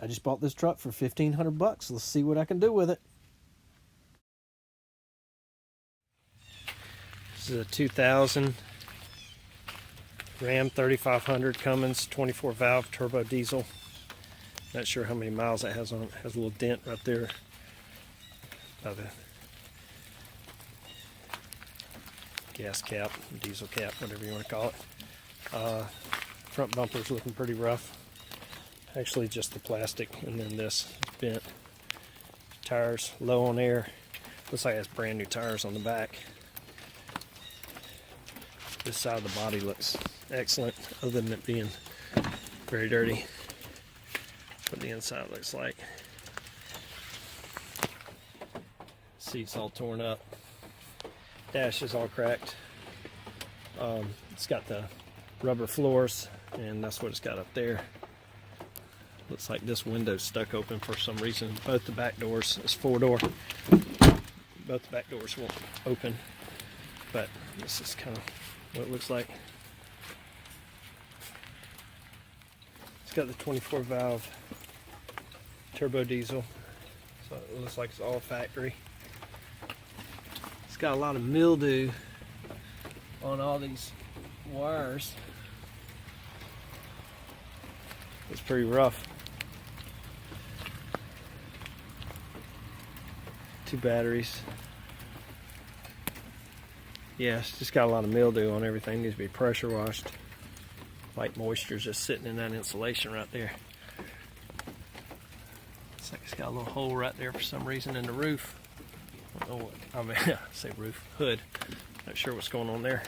I just bought this truck for 1,500 bucks. Let's see what I can do with it. This is a 2000 Ram 3500 Cummins 24 valve turbo diesel. Not sure how many miles that has on it. It has a little dent right there by the gas cap, diesel cap, whatever you want to call it. Front bumper's looking pretty rough. Actually just the plastic, and then this is bent. Tires low on air. Looks like it has brand new tires on the back. This side of the body looks excellent, other than it being very dirty. What the inside looks like. Seat's all torn up. Dash is all cracked. It's got the rubber floors, and that's what it's got up there. Looks like this window's stuck open for some reason. Both the back doors, it's 4-door. Both the back doors won't open, but this is kind of what it looks like. It's got the 24 valve turbo diesel, so it looks like it's all factory. It's got a lot of mildew on all these wires. It's pretty rough. 2 batteries. Yeah, it's just got a lot of mildew on everything. It needs to be pressure washed. White moisture's just sitting in that insulation right there. Looks like it's got a little hole right there for some reason in the roof. I don't know what, I mean, I say roof, hood. Not sure what's going on there.